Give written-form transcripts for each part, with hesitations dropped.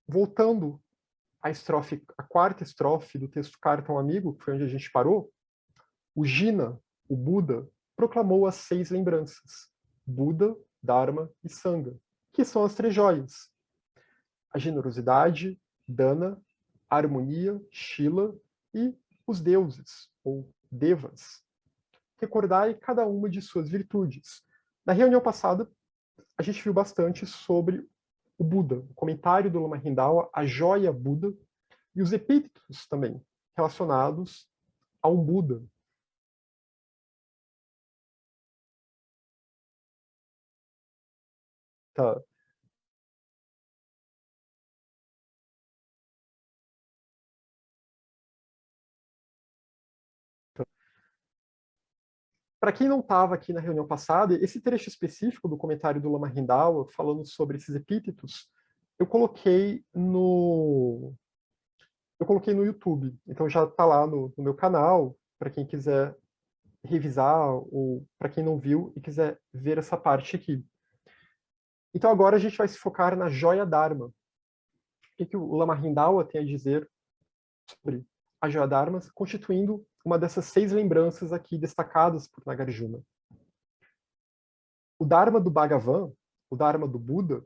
voltando à quarta estrofe do texto Carta a um Amigo, que foi onde a gente parou, o Jina, o Buda, proclamou as 6 lembranças: Buda, Dharma e Sangha, que são as 3 joias: a generosidade, Dana, a harmonia, Shila, e os deuses, ou devas. Recordai cada uma de suas virtudes. Na reunião passada, a gente viu bastante sobre o Buda, o comentário do Lama Rindawa, a joia Buda, e os epítetos também, relacionados a um Buda. Tá. Para quem não estava aqui na reunião passada, esse trecho específico do comentário do Lama Rindawa, falando sobre esses epítetos, eu coloquei no YouTube. Então já está lá no meu canal, para quem quiser revisar, ou para quem não viu e quiser ver essa parte aqui. Então agora a gente vai se focar na joia Dharma. O que o Lama Rindawa tem a dizer sobre a joia Dharma, constituindo uma dessas 6 lembranças aqui destacadas por Nagarjuna. O Dharma do Bhagavan, o Dharma do Buda,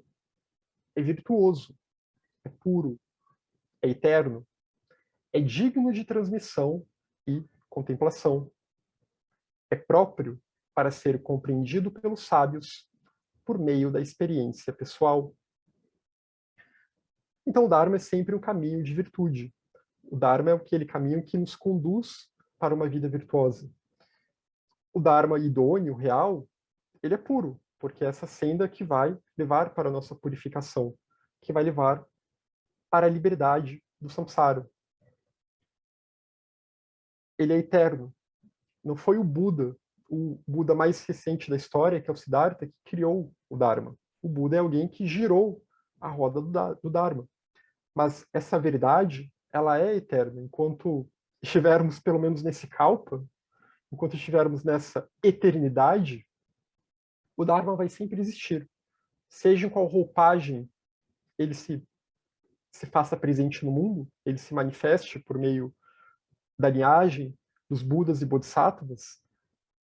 é virtuoso, é puro, é eterno, é digno de transmissão e contemplação. É próprio para ser compreendido pelos sábios por meio da experiência pessoal. Então, o Dharma é sempre um caminho de virtude. O Dharma é aquele caminho que nos conduz para uma vida virtuosa. O Dharma idôneo, real, ele é puro, porque é essa senda que vai levar para a nossa purificação, que vai levar para a liberdade do samsara. Ele é eterno. Não foi o Buda mais recente da história, que é o Siddhartha, que criou o Dharma. O Buda é alguém que girou a roda do Dharma. Mas essa verdade, ela é eterna. Enquanto estivermos, pelo menos nesse kalpa, enquanto estivermos nessa eternidade, o Dharma vai sempre existir. Seja em qual roupagem ele se faça presente no mundo, ele se manifeste por meio da linhagem dos Budas e Bodhisattvas,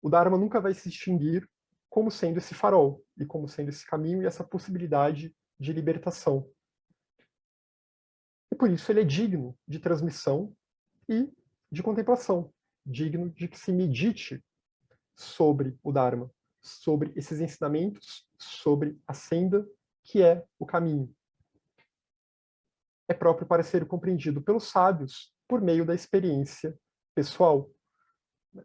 o Dharma nunca vai se extinguir como sendo esse farol, e como sendo esse caminho e essa possibilidade de libertação. E por isso ele é digno de transmissão e de contemplação, digno de que se medite sobre o Dharma, sobre esses ensinamentos, sobre a senda que é o caminho. É próprio para ser compreendido pelos sábios por meio da experiência pessoal.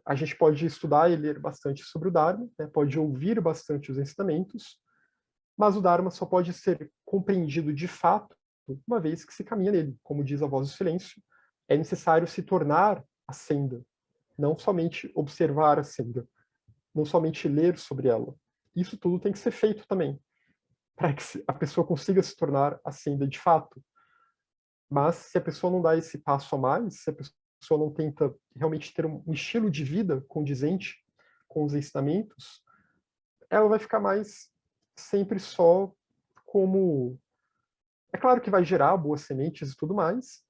A gente pode estudar e ler bastante sobre o Dharma, né? Pode ouvir bastante os ensinamentos, mas o Dharma só pode ser compreendido de fato uma vez que se caminha nele. Como diz a Voz do Silêncio, é necessário se tornar a senda, não somente observar a senda, não somente ler sobre ela. Isso tudo tem que ser feito também, para que a pessoa consiga se tornar a senda de fato. Mas se a pessoa não dá esse passo a mais, se a pessoa não tenta realmente ter um estilo de vida condizente com os ensinamentos, ela vai ficar mais sempre só como... É claro que vai gerar boas sementes e tudo mais,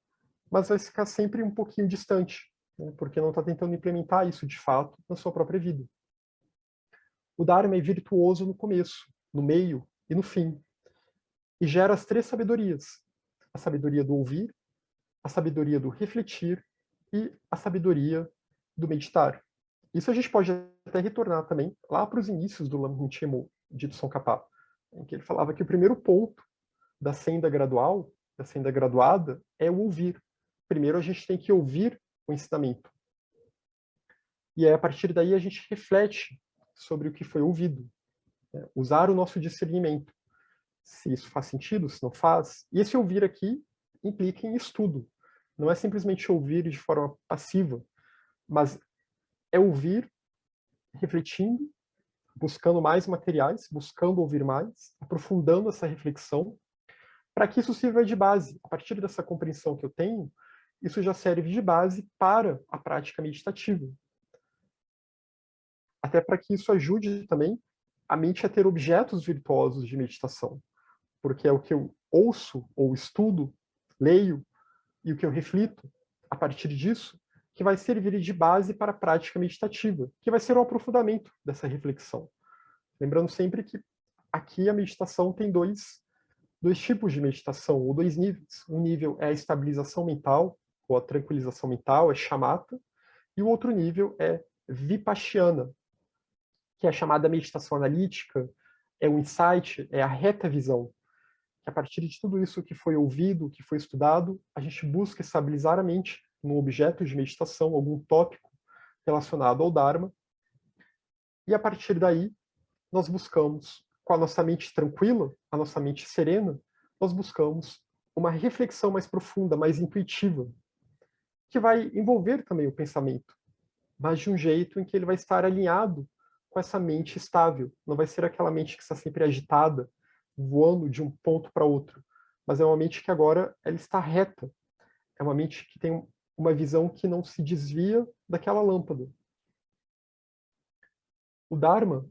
mas vai ficar sempre um pouquinho distante, né? Porque não está tentando implementar isso de fato na sua própria vida. O Dharma é virtuoso no começo, no meio e no fim, e gera as 3 sabedorias: a sabedoria do ouvir, a sabedoria do refletir e a sabedoria do meditar. Isso a gente pode até retornar também lá para os inícios do Lamrim Chenmo, dito Tsongkhapa, em que ele falava que o primeiro ponto da senda gradual, da senda graduada, é o ouvir. Primeiro a gente tem que ouvir o ensinamento. E aí, a partir daí a gente reflete sobre o que foi ouvido, né? Usar o nosso discernimento. Se isso faz sentido, se não faz. E esse ouvir aqui implica em estudo. Não é simplesmente ouvir de forma passiva, mas é ouvir refletindo, buscando mais materiais, buscando ouvir mais, aprofundando essa reflexão, para que isso sirva de base. A partir dessa compreensão que eu tenho, isso já serve de base para a prática meditativa. Até para que isso ajude também a mente a ter objetos virtuosos de meditação. Porque é o que eu ouço ou estudo, leio, e o que eu reflito a partir disso, que vai servir de base para a prática meditativa, que vai ser um aprofundamento dessa reflexão. Lembrando sempre que aqui a meditação tem dois tipos de meditação, ou dois níveis. Um nível é a estabilização mental, ou a tranquilização mental, é shamatha, e o outro nível é vipassana, que é a chamada meditação analítica, é o insight, é a reta visão. Que a partir de tudo isso que foi ouvido, que foi estudado, a gente busca estabilizar a mente num objeto de meditação, algum tópico relacionado ao Dharma, e a partir daí nós buscamos, com a nossa mente tranquila, a nossa mente serena, nós buscamos uma reflexão mais profunda, mais intuitiva, que vai envolver também o pensamento, mas de um jeito em que ele vai estar alinhado com essa mente estável. Não vai ser aquela mente que está sempre agitada, voando de um ponto para outro, mas é uma mente que agora ela está reta. É uma mente que tem uma visão que não se desvia daquela lâmpada. O Dharma,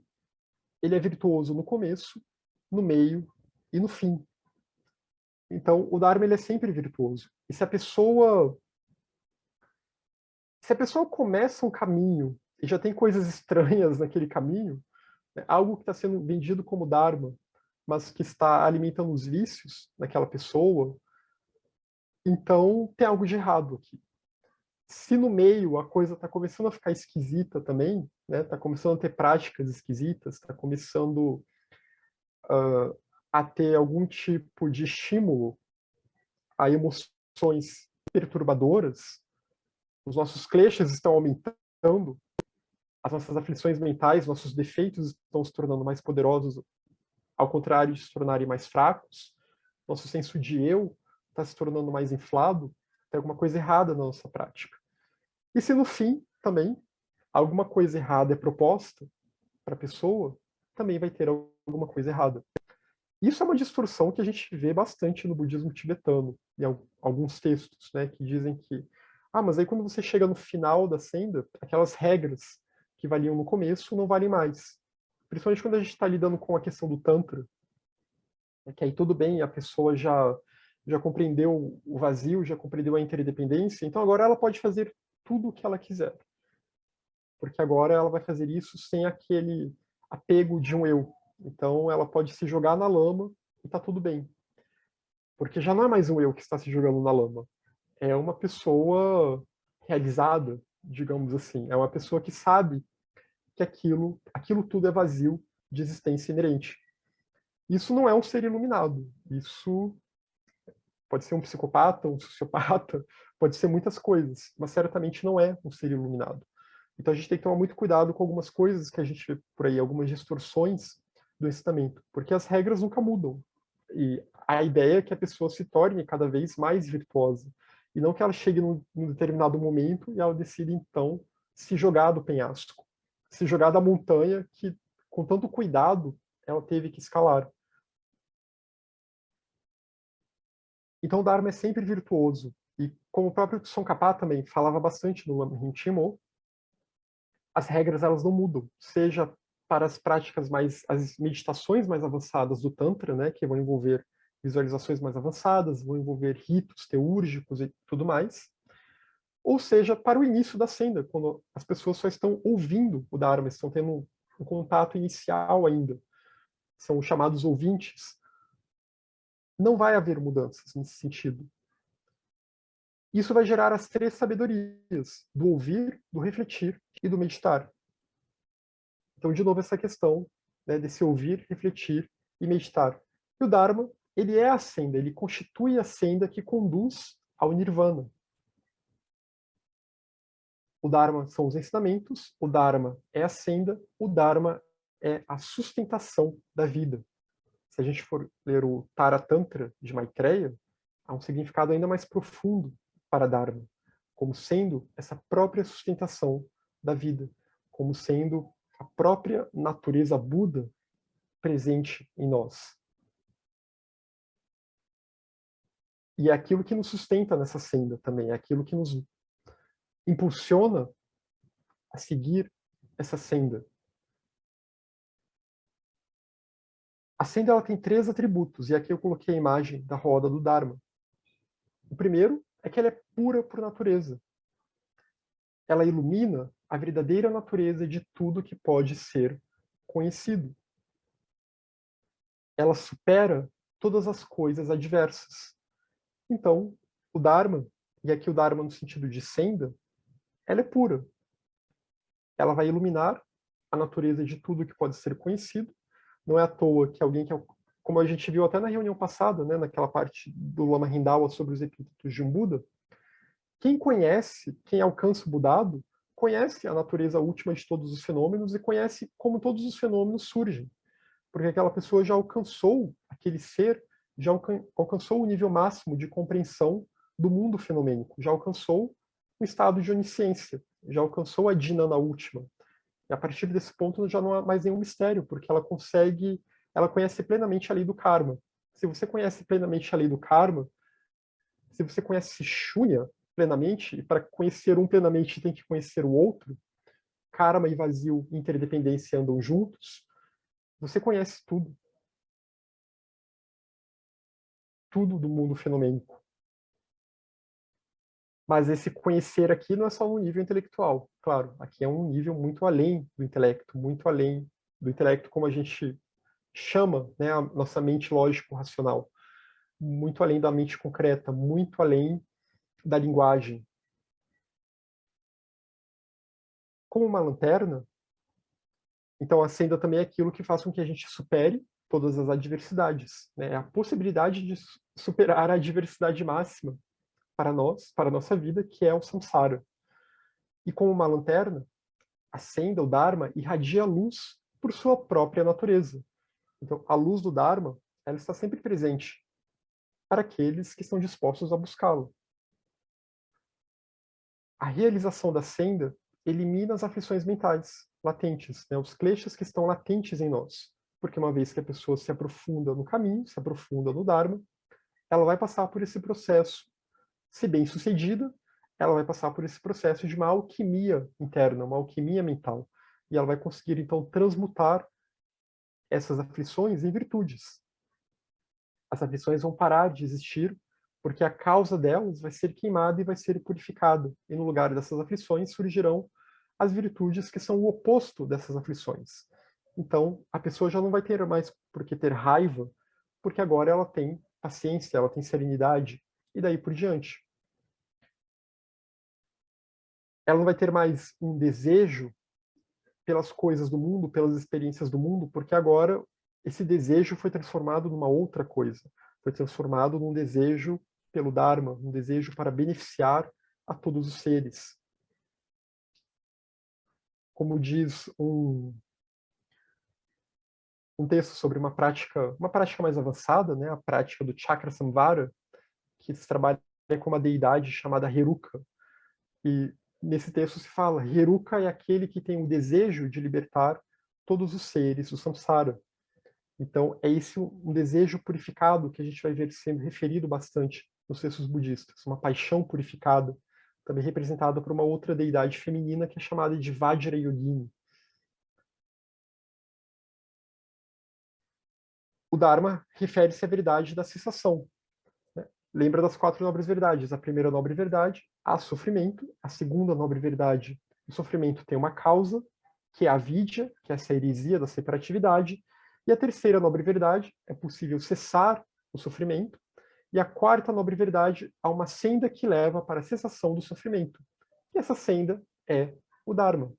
ele é virtuoso no começo, no meio e no fim. Então, o Dharma ele é sempre virtuoso. E se a pessoa começa um caminho e já tem coisas estranhas naquele caminho, né, algo que está sendo vendido como Dharma, mas que está alimentando os vícios naquela pessoa, então tem algo de errado aqui. Se no meio a coisa está começando a ficar esquisita também, né, está começando a ter práticas esquisitas, está começando a ter algum tipo de estímulo a emoções perturbadoras, os nossos kleshas estão aumentando, as nossas aflições mentais, nossos defeitos estão se tornando mais poderosos, ao contrário de se tornarem mais fracos, nosso senso de eu está se tornando mais inflado, tem alguma coisa errada na nossa prática. E se no fim, também, alguma coisa errada é proposta para a pessoa, também vai ter alguma coisa errada. Isso é uma distorção que a gente vê bastante no budismo tibetano, em alguns textos, né, que dizem que, mas aí quando você chega no final da senda, aquelas regras que valiam no começo não valem mais. Principalmente quando a gente está lidando com a questão do Tantra, né, que aí tudo bem, a pessoa já compreendeu o vazio, já compreendeu a interdependência, então agora ela pode fazer tudo o que ela quiser. Porque agora ela vai fazer isso sem aquele apego de um eu. Então ela pode se jogar na lama e tá tudo bem. Porque já não é mais um eu que está se jogando na lama. É uma pessoa realizada, digamos assim. É uma pessoa que sabe que aquilo tudo é vazio de existência inerente. Isso não é um ser iluminado. Isso pode ser um psicopata, um sociopata, pode ser muitas coisas, mas certamente não é um ser iluminado. Então a gente tem que tomar muito cuidado com algumas coisas que a gente vê por aí, algumas distorções do ensinamento, porque as regras nunca mudam. E a ideia é que a pessoa se torne cada vez mais virtuosa, e não que ela chegue num determinado momento e ela decida então se jogar do penhasco, se jogar da montanha que com tanto cuidado ela teve que escalar. Então o Dharma é sempre virtuoso. E como o próprio Tsongkhapa também falava bastante no Rinchimo, as regras elas não mudam, seja para as práticas as meditações mais avançadas do Tantra, né, que vão envolver visualizações mais avançadas, vão envolver ritos teúrgicos e tudo mais, ou seja, para o início da senda, quando as pessoas só estão ouvindo o Dharma, estão tendo um contato inicial ainda, são os chamados ouvintes, não vai haver mudanças nesse sentido. Isso vai gerar as três sabedorias, do ouvir, do refletir e do meditar. Então, de novo, essa questão, né, desse ouvir, refletir e meditar. E o Dharma, ele é a senda, ele constitui a senda que conduz ao Nirvana. O Dharma são os ensinamentos, o Dharma é a senda, o Dharma é a sustentação da vida. Se a gente for ler o Tara Tantra de Maitreya, há um significado ainda mais profundo para Dharma, como sendo essa própria sustentação da vida, como sendo a própria natureza Buda presente em nós. E é aquilo que nos sustenta nessa senda também, é aquilo que nos impulsiona a seguir essa senda. A senda ela tem 3 atributos, e aqui eu coloquei a imagem da roda do Dharma. O primeiro é que ela é pura por natureza. Ela ilumina a verdadeira natureza de tudo que pode ser conhecido. Ela supera todas as coisas adversas. Então, o Dharma, e aqui o Dharma no sentido de senda, ela é pura. Ela vai iluminar a natureza de tudo que pode ser conhecido. Não é à toa que alguém que, como a gente viu até na reunião passada, né, naquela parte do Lama Rindawa sobre os epítetos de um Buda, quem conhece, quem alcança o Budado, conhece a natureza última de todos os fenômenos e conhece como todos os fenômenos surgem. Porque aquela pessoa já alcançou, aquele ser, já alcançou o nível máximo de compreensão do mundo fenomênico, já alcançou o estado de onisciência, já alcançou a Dhinana última. E a partir desse ponto já não há mais nenhum mistério, porque ela conhece plenamente a lei do karma. Se você conhece plenamente a lei do karma, se você conhece Shunya plenamente, e para conhecer um plenamente tem que conhecer o outro, karma e vazio e interdependência andam juntos, você conhece tudo. Tudo do mundo fenomênico. Mas esse conhecer aqui não é só no nível intelectual. Claro, aqui é um nível muito além do intelecto, muito além do intelecto como a gente chama, né, a nossa mente lógico-racional. Muito além da mente concreta, muito além da linguagem. Como uma lanterna, então a senda também é aquilo que faz com que a gente supere todas as adversidades. Né? A possibilidade de superar a adversidade máxima para nós, para a nossa vida, que é o samsara. E como uma lanterna, a senda, o Dharma, irradia luz por sua própria natureza. Então, a luz do Dharma, ela está sempre presente para aqueles que estão dispostos a buscá-lo. A realização da senda elimina as aflições mentais latentes, né? Os kleshas que estão latentes em nós. Porque uma vez que a pessoa se aprofunda no caminho, se aprofunda no Dharma, ela vai passar por esse processo. Se bem sucedida, ela vai passar por esse processo de uma alquimia interna, uma alquimia mental. E ela vai conseguir, então, transmutar essas aflições em virtudes. As aflições vão parar de existir porque a causa delas vai ser queimada e vai ser purificada. E no lugar dessas aflições surgirão as virtudes que são o oposto dessas aflições. Então, a pessoa já não vai ter mais por que ter raiva, porque agora ela tem paciência, ela tem serenidade, e daí por diante. Ela não vai ter mais um desejo pelas coisas do mundo, pelas experiências do mundo, porque agora esse desejo foi transformado numa outra coisa. Foi transformado num desejo pelo Dharma, um desejo para beneficiar a todos os seres. Como diz um texto sobre uma prática mais avançada, né, a prática do Chakra Samvara, que se trabalha com uma deidade chamada Heruka. E nesse texto se fala, Heruka é aquele que tem o desejo de libertar todos os seres do samsara. Então, é esse um desejo purificado que a gente vai ver sendo referido bastante nos textos budistas, uma paixão purificada, também representada por uma outra deidade feminina que é chamada de Vajra Yogini. O Dharma refere-se à verdade da cessação. Né? Lembra das 4 nobres verdades. A primeira nobre verdade, há sofrimento. A segunda nobre verdade, o sofrimento tem uma causa, que é a vidya, que é essa heresia da separatividade. E a terceira nobre verdade, é possível cessar o sofrimento. E a quarta nobre verdade, há uma senda que leva para a cessação do sofrimento. E essa senda é o Dharma.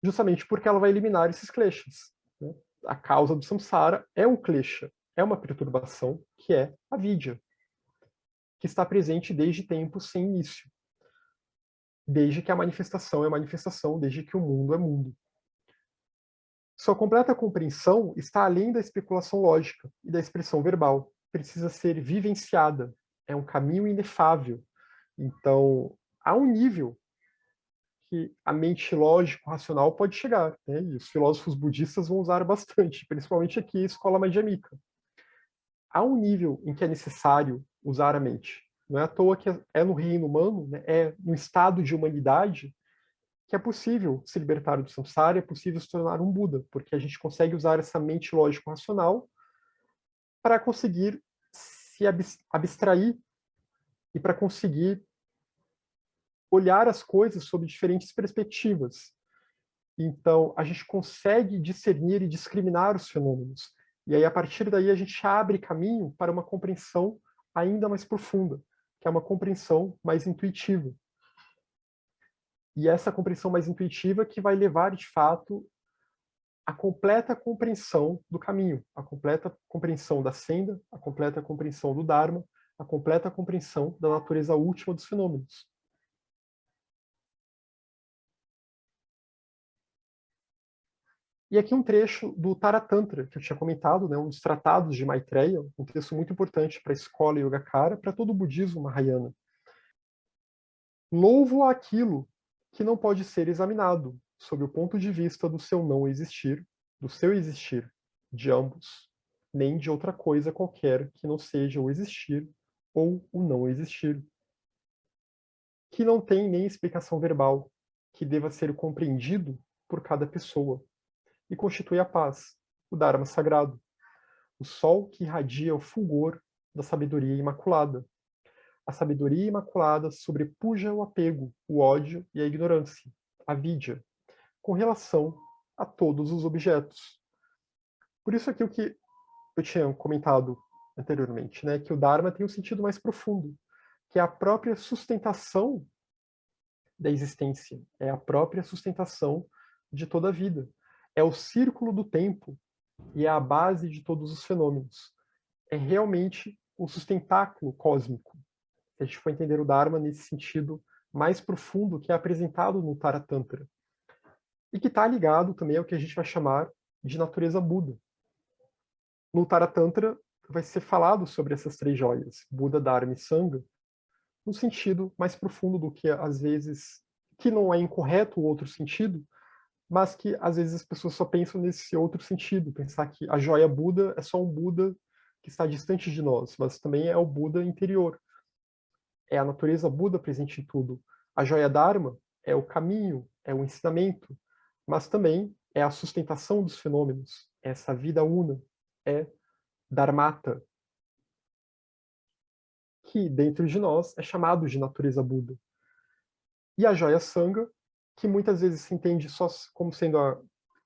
Justamente porque ela vai eliminar esses kleshas. Né? A causa do samsara é um klesha, é uma perturbação, que é a vidya, que está presente desde tempos sem início. Desde que a manifestação é manifestação, desde que o mundo é mundo. Sua completa compreensão está além da especulação lógica e da expressão verbal. Precisa ser vivenciada. É um caminho inefável. Então, há um nível que a mente lógico-racional pode chegar. Né? E os filósofos budistas vão usar bastante, principalmente aqui a escola madhyamika. Há um nível em que é necessário usar a mente. Não é à toa que é no reino humano, né? É no estado de humanidade que é possível se libertar do samsara, é possível se tornar um Buda, porque a gente consegue usar essa mente lógico-racional para conseguir se abstrair e para conseguir olhar as coisas sob diferentes perspectivas. Então, a gente consegue discernir e discriminar os fenômenos. E aí, a partir daí, a gente abre caminho para uma compreensão ainda mais profunda, que é uma compreensão mais intuitiva. E essa compreensão mais intuitiva que vai levar, de fato, à completa compreensão do caminho, a completa compreensão da senda, a completa compreensão do Dharma, a completa compreensão da natureza última dos fenômenos. E aqui um trecho do Taratantra, que eu tinha comentado, né, um dos tratados de Maitreya, um texto muito importante para a escola Yogacara, para todo o budismo Mahayana. Louvo aquilo que não pode ser examinado, sob o ponto de vista do seu não existir, do seu existir, de ambos, nem de outra coisa qualquer que não seja o existir ou o não existir. Que não tem nem explicação verbal, que deva ser compreendido por cada pessoa, e constitui a paz, o Dharma sagrado, o sol que irradia o fulgor da sabedoria imaculada. A sabedoria imaculada sobrepuja o apego, o ódio e a ignorância, a vidya, com relação a todos os objetos. Por isso aqui o que eu tinha comentado anteriormente, né, que o Dharma tem um sentido mais profundo, que é a própria sustentação da existência, é a própria sustentação de toda a vida. É o círculo do tempo e é a base de todos os fenômenos. É realmente o sustentáculo cósmico. Se a gente for entender o Dharma nesse sentido mais profundo que é apresentado no Taratantra. E que está ligado também ao que a gente vai chamar de natureza Buda. No Taratantra vai ser falado sobre essas três joias, Buda, Dharma e Sangha, no sentido mais profundo do que, às vezes, que não é incorreto o outro sentido, mas que, às vezes, as pessoas só pensam nesse outro sentido, pensar que a joia Buda é só um Buda que está distante de nós, mas também é o Buda interior. É a natureza Buda presente em tudo. A joia Dharma é o caminho, é o ensinamento, mas também é a sustentação dos fenômenos, é essa vida una, é Dharmata, que dentro de nós é chamado de natureza Buda. E a joia Sangha, que muitas vezes se entende só como sendo a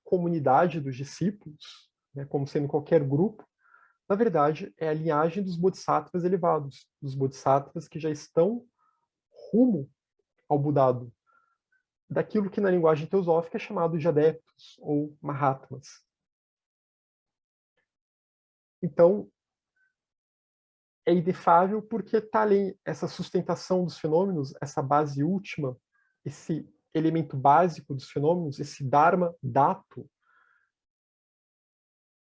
comunidade dos discípulos, né, como sendo qualquer grupo, na verdade é a linhagem dos bodhisattvas elevados, dos bodhisattvas que já estão rumo ao Budado, daquilo que na linguagem teosófica é chamado de adeptos ou Mahatmas. Então, é inefável porque está ali essa sustentação dos fenômenos, essa base última, esse elemento básico dos fenômenos, esse Dharma dato,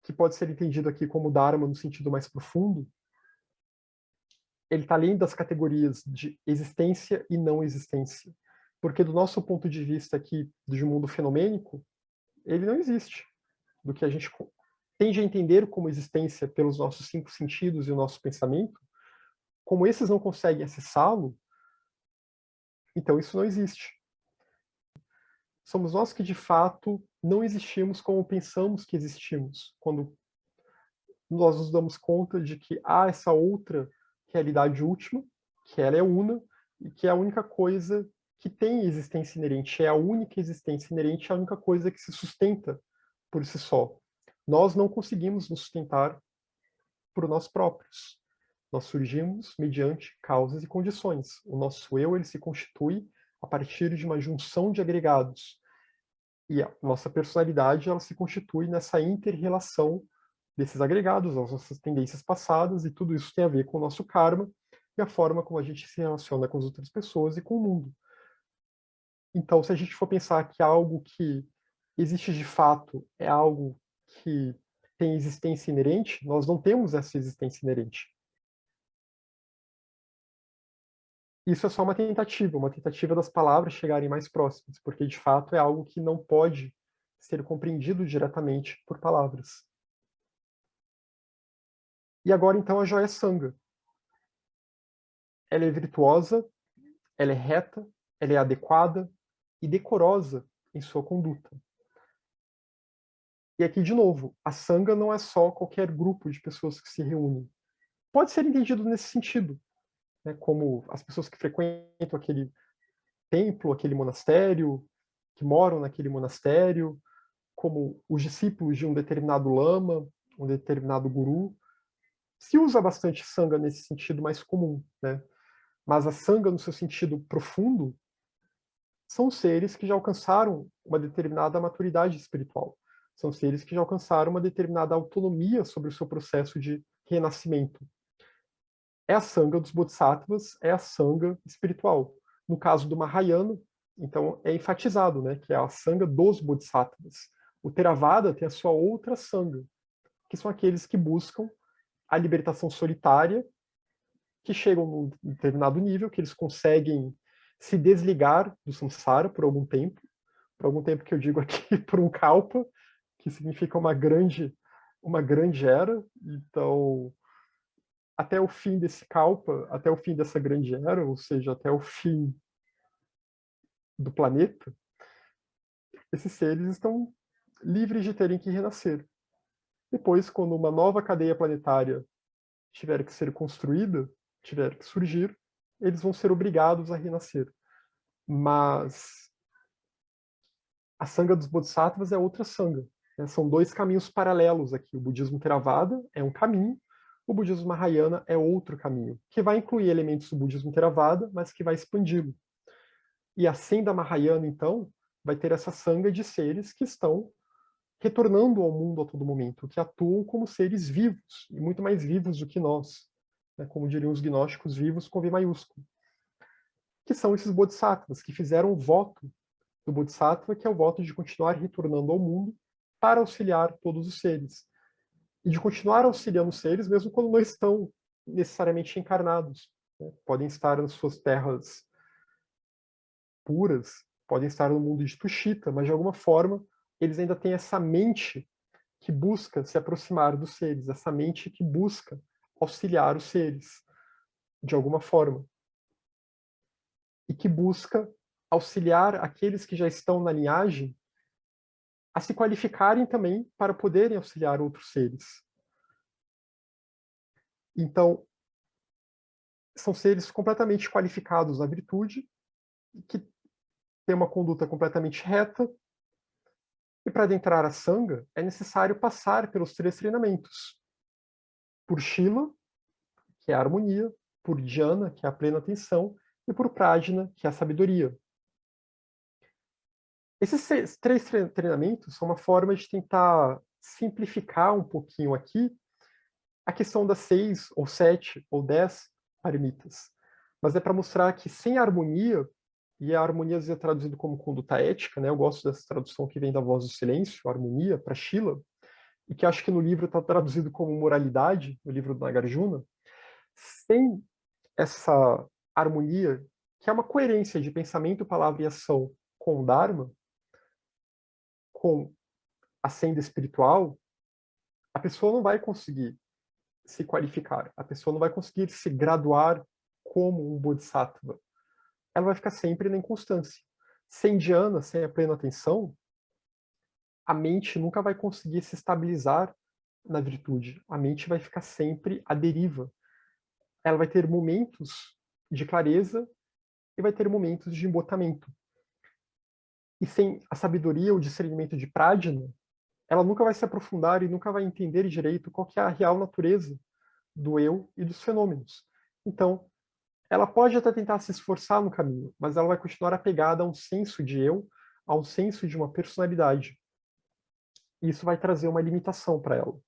que pode ser entendido aqui como Dharma no sentido mais profundo, ele está além das categorias de existência e não existência. Porque do nosso ponto de vista aqui, do mundo fenomênico, ele não existe. Do que a gente tende a entender como existência pelos nossos cinco sentidos e o nosso pensamento, como esses não conseguem acessá-lo, então isso não existe. Somos nós que, de fato, não existimos como pensamos que existimos, quando nós nos damos conta de que há essa outra realidade última, que ela é una, e que é a única coisa que tem existência inerente, é a única existência inerente, é a única coisa que se sustenta por si só. Nós não conseguimos nos sustentar por nós próprios. Nós surgimos mediante causas e condições. O nosso eu ele se constitui a partir de uma junção de agregados. E a nossa personalidade ela se constitui nessa inter-relação desses agregados, as nossas tendências passadas, e tudo isso tem a ver com o nosso karma e a forma como a gente se relaciona com as outras pessoas e com o mundo. Então, se a gente for pensar que algo que existe de fato é algo que tem existência inerente, nós não temos essa existência inerente. Isso é só uma tentativa das palavras chegarem mais próximas, porque de fato é algo que não pode ser compreendido diretamente por palavras. E agora então a joia Sangha. Ela é virtuosa, ela é reta, ela é adequada e decorosa em sua conduta. E aqui, de novo, a Sangha não é só qualquer grupo de pessoas que se reúnem. Pode ser entendido nesse sentido, né, como as pessoas que frequentam aquele templo, aquele monastério, que moram naquele monastério, como os discípulos de um determinado lama, um determinado guru. Se usa bastante Sangha nesse sentido mais comum, né? Mas a Sangha, no seu sentido profundo, são seres que já alcançaram uma determinada maturidade espiritual. São seres que já alcançaram uma determinada autonomia sobre o seu processo de renascimento. É a Sangha dos Bodhisattvas, é a Sangha espiritual. No caso do Mahayana, então é enfatizado, né, que é a Sangha dos Bodhisattvas. O Theravada tem a sua outra Sangha, que são aqueles que buscam a libertação solitária, que chegam num determinado nível, que eles conseguem se desligar do samsara por algum tempo que eu digo aqui por um kalpa, que significa uma grande era. Então, até o fim desse kalpa, até o fim dessa grande era, ou seja, até o fim do planeta, esses seres estão livres de terem que renascer. Depois, quando uma nova cadeia planetária tiver que ser construída, tiver que surgir, eles vão ser obrigados a renascer. Mas a Sangha dos Bodhisattvas é outra Sangha. Né? São dois caminhos paralelos aqui. O budismo Theravada é um caminho, o budismo Mahayana é outro caminho, que vai incluir elementos do budismo Theravada, mas que vai expandi-lo. E a senda Mahayana, então, vai ter essa Sangha de seres que estão retornando ao mundo a todo momento, que atuam como seres vivos, e muito mais vivos do que nós. Né? Como diriam os gnósticos, vivos com V maiúsculo. Que são esses bodhisattvas, que fizeram o voto do Bodhisattva, que é o voto de continuar retornando ao mundo para auxiliar todos os seres. E de continuar auxiliando os seres, mesmo quando não estão necessariamente encarnados. Né? Podem estar nas suas terras puras, podem estar no mundo de Tushita, mas de alguma forma eles ainda têm essa mente que busca se aproximar dos seres, essa mente que busca auxiliar os seres, de alguma forma. E que busca auxiliar aqueles que já estão na linhagem a se qualificarem também para poderem auxiliar outros seres. Então, são seres completamente qualificados na virtude, que têm uma conduta completamente reta, e para adentrar a Sangha é necessário passar pelos 3 treinamentos. Por Shila, que é a harmonia, por Dhyana, que é a plena atenção, e por Prajna, que é a sabedoria. Esses 3 treinamentos são uma forma de tentar simplificar um pouquinho aqui a questão das 6, ou 7, ou 10 paramitas. Mas é para mostrar que sem harmonia, e a harmonia às vezes é traduzido como conduta ética, né? Eu gosto dessa tradução que vem da Voz do Silêncio, harmonia, para Shila, e que acho que no livro está traduzido como moralidade, no livro do Nagarjuna. Sem essa harmonia, que é uma coerência de pensamento, palavra e ação com o Dharma, com a senda espiritual, a pessoa não vai conseguir se qualificar, a pessoa não vai conseguir se graduar como um bodhisattva. Ela vai ficar sempre na inconstância. Sem dhyana, sem a plena atenção, a mente nunca vai conseguir se estabilizar na virtude. A mente vai ficar sempre à deriva. Ela vai ter momentos de clareza e vai ter momentos de embotamento. E sem a sabedoria, o discernimento de Prajna, ela nunca vai se aprofundar e nunca vai entender direito qual que é a real natureza do eu e dos fenômenos. Então, ela pode até tentar se esforçar no caminho, mas ela vai continuar apegada a um senso de eu, a um senso de uma personalidade. E isso vai trazer uma limitação para ela.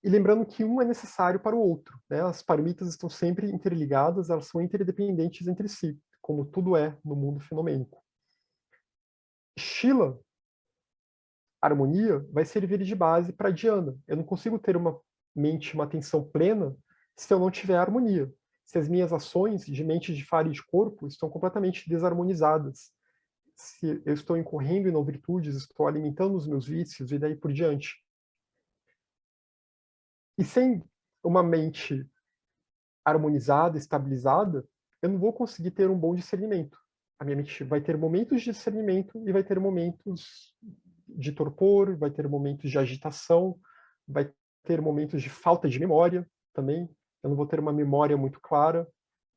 E lembrando que um é necessário para o outro. Né? As paramitas estão sempre interligadas, elas são interdependentes entre si, como tudo é no mundo fenomênico. Shila, harmonia, vai servir de base para Dhyana. Eu não consigo ter uma mente, uma atenção plena, se eu não tiver harmonia. Se as minhas ações de mente, de fala e de corpo estão completamente desarmonizadas. Se eu estou incorrendo em não virtudes, estou alimentando os meus vícios e daí por diante. E sem uma mente harmonizada, estabilizada, eu não vou conseguir ter um bom discernimento. A minha mente vai ter momentos de discernimento e vai ter momentos de torpor, vai ter momentos de agitação, vai ter momentos de falta de memória também. Eu não vou ter uma memória muito clara.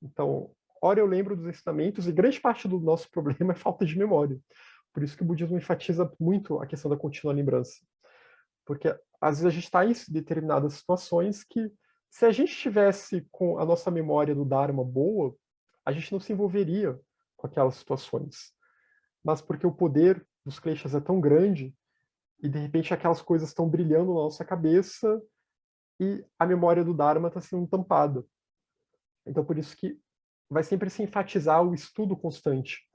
Então, ora eu lembro dos ensinamentos e grande parte do nosso problema é falta de memória. Por isso que o budismo enfatiza muito a questão da contínua lembrança. Porque às vezes a gente está em determinadas situações que, se a gente tivesse com a nossa memória do Dharma boa, a gente não se envolveria com aquelas situações. Mas porque o poder dos kleshas é tão grande, e de repente aquelas coisas estão brilhando na nossa cabeça, e a memória do Dharma está sendo tampada. Então por isso que vai sempre se enfatizar o estudo constante,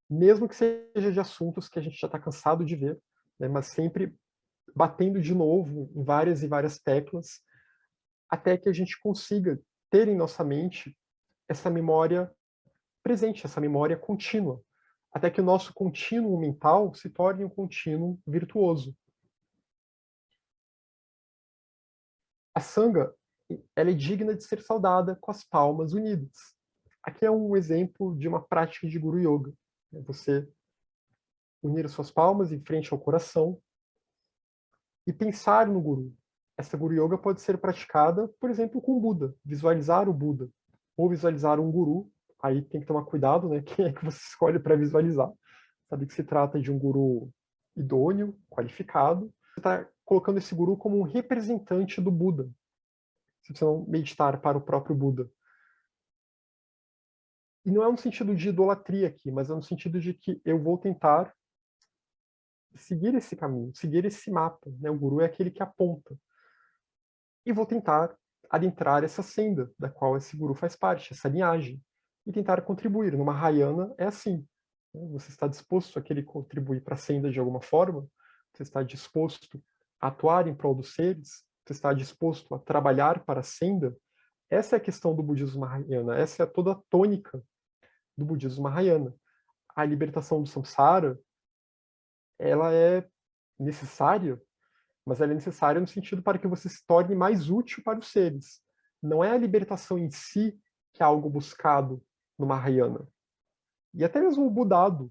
mesmo que seja de assuntos que a gente já está cansado de ver, né, mas sempre batendo de novo em várias e várias teclas, até que a gente consiga ter em nossa mente essa memória presente, essa memória contínua, até que o nosso contínuo mental se torne um contínuo virtuoso. A sanga, ela é digna de ser saudada com as palmas unidas. Aqui é um exemplo de uma prática de Guru Yoga. É você unir as suas palmas em frente ao coração e pensar no Guru. Essa Guru Yoga pode ser praticada, por exemplo, com o Buda, visualizar o Buda, ou visualizar um Guru. Aí tem que tomar cuidado, né? Quem é que você escolhe para visualizar? Sabe que se trata de um Guru idôneo, qualificado. Você está colocando esse Guru como um representante do Buda. Se você não meditar para o próprio Buda. E não é um sentido de idolatria aqui, mas é no sentido de que eu vou tentar seguir esse caminho, seguir esse mapa. Né? O Guru é aquele que aponta. E vou tentar adentrar essa senda da qual esse Guru faz parte, essa linhagem. E tentar contribuir. Numa Rahayana é assim. Né? Você está disposto a querer contribuir para a senda de alguma forma? Você está disposto a atuar em prol dos seres? Você está disposto a trabalhar para a senda? Essa é a questão do budismo Mahayana. Essa é toda a tônica do budismo Mahayana. A libertação do samsara, ela é necessária, mas ela é necessária no sentido para que você se torne mais útil para os seres. Não é a libertação em si que é algo buscado no Mahayana. E até mesmo o Budado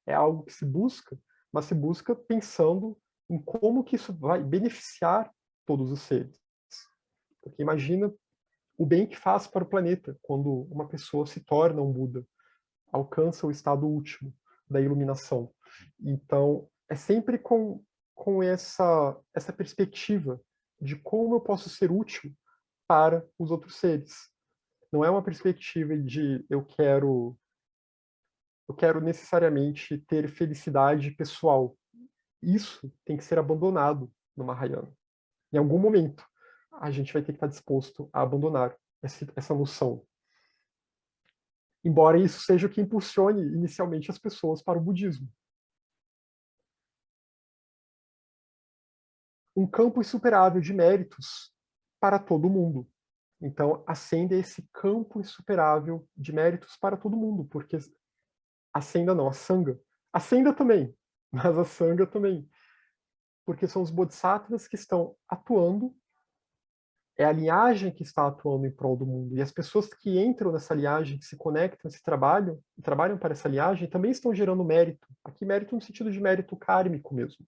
é algo que se busca, mas se busca pensando em como que isso vai beneficiar todos os seres. Porque imagina o bem que faz para o planeta quando uma pessoa se torna um Buda, alcança o estado último da iluminação. Então, é sempre com essa perspectiva de como eu posso ser útil para os outros seres. Não é uma perspectiva de eu quero necessariamente ter felicidade pessoal. Isso tem que ser abandonado no Mahayana. Em algum momento, a gente vai ter que estar disposto a abandonar essa noção. Embora isso seja o que impulsione inicialmente as pessoas para o budismo. Um campo insuperável de méritos para todo mundo. Então, a senda é esse campo insuperável de méritos para todo mundo, porque a senda não, a sanga. A senda também, mas a sanga também. Porque são os bodhisattvas que estão atuando, é a linhagem que está atuando em prol do mundo. E as pessoas que entram nessa linhagem, que se conectam, se trabalham para essa linhagem, também estão gerando mérito. Aqui, mérito no sentido de mérito kármico mesmo.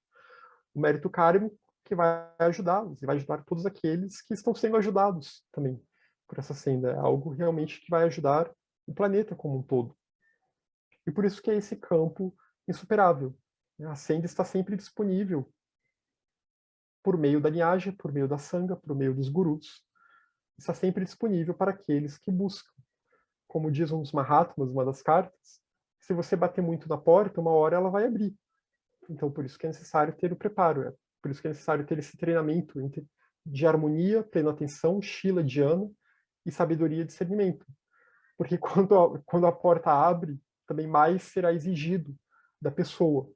O mérito kármico que vai ajudá-los, e vai ajudar todos aqueles que estão sendo ajudados também por essa senda. É algo realmente que vai ajudar o planeta como um todo. E por isso que é esse campo insuperável. A senda está sempre disponível por meio da linhagem, por meio da sanga, por meio dos gurus. Está sempre disponível para aqueles que buscam. Como diz um dos Mahatmas, uma das cartas, se você bater muito na porta, uma hora ela vai abrir. Então, por isso que é necessário ter o preparo. É por isso que é necessário ter esse treinamento de harmonia, plena atenção, shila, dhyana e sabedoria e discernimento. Porque quando a porta abre, também mais será exigido da pessoa.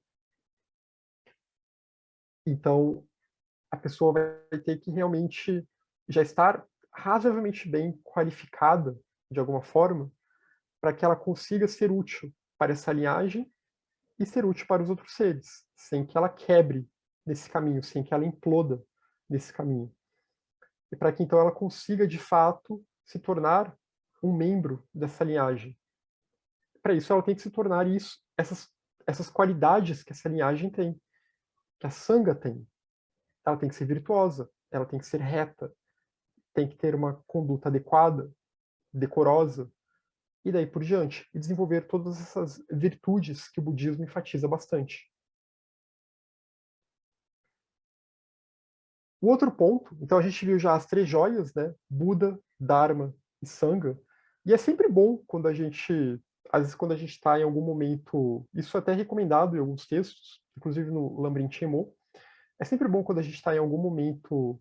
Então, a pessoa vai ter que realmente já estar razoavelmente bem qualificada, de alguma forma, para que ela consiga ser útil para essa linhagem e ser útil para os outros seres, sem que ela quebre nesse caminho, sem que ela imploda nesse caminho. E para que então ela consiga, de fato, se tornar um membro dessa linhagem. Para isso, ela tem que se tornar isso, essas qualidades que essa linhagem tem, que a Sangha tem. Ela tem que ser virtuosa, ela tem que ser reta, tem que ter uma conduta adequada, decorosa, e daí por diante, e desenvolver todas essas virtudes que o budismo enfatiza bastante. O outro ponto, então a gente viu já as 3 joias, né? Buda, Dharma e Sangha, e é sempre bom quando a gente, às vezes quando a gente está em algum momento, isso é até recomendado em alguns textos, inclusive no Lamrim Chenmo, é sempre bom quando a gente está em algum momento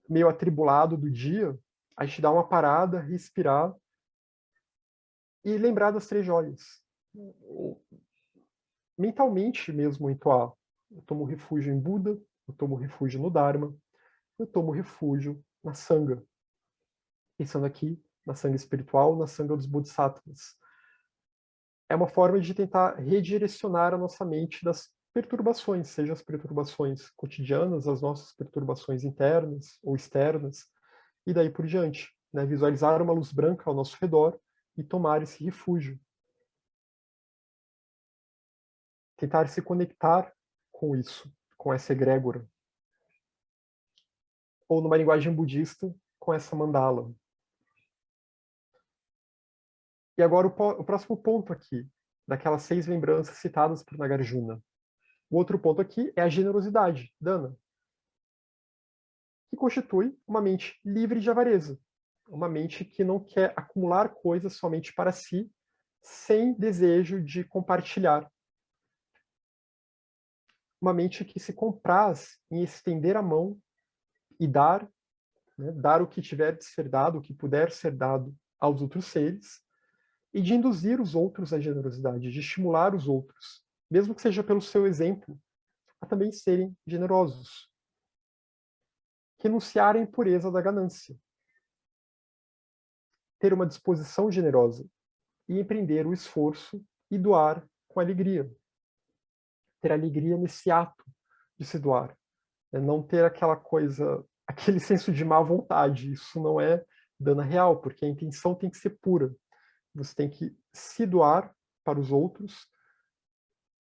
meio atribulado do dia, a gente dá uma parada, respirar e lembrar das 3 joias. Mentalmente mesmo entoar. Eu tomo refúgio em Buda, eu tomo refúgio no Dharma, eu tomo refúgio na Sangha. Pensando aqui na Sangha espiritual, na Sangha dos Bodhisattvas. É uma forma de tentar redirecionar a nossa mente das perturbações, seja as perturbações cotidianas, as nossas perturbações internas ou externas, e daí por diante. Né? Visualizar uma luz branca ao nosso redor e tomar esse refúgio. Tentar se conectar com isso, com essa egrégora. Ou numa linguagem budista, com essa mandala. E agora o próximo ponto aqui, daquelas 6 lembranças citadas por Nagarjuna. O outro ponto aqui é a generosidade, Dana, que constitui uma mente livre de avareza, uma mente que não quer acumular coisas somente para si, sem desejo de compartilhar. Uma mente que se compraz em estender a mão e dar, né, dar o que tiver de ser dado, o que puder ser dado aos outros seres, e de induzir os outros à generosidade, de estimular os outros, mesmo que seja pelo seu exemplo, a também serem generosos. Renunciar à impureza da ganância. Ter uma disposição generosa e empreender o esforço e doar com alegria. Ter alegria nesse ato de se doar. Não ter aquela coisa, aquele senso de má vontade. Isso não é dana real, porque a intenção tem que ser pura. Você tem que se doar para os outros,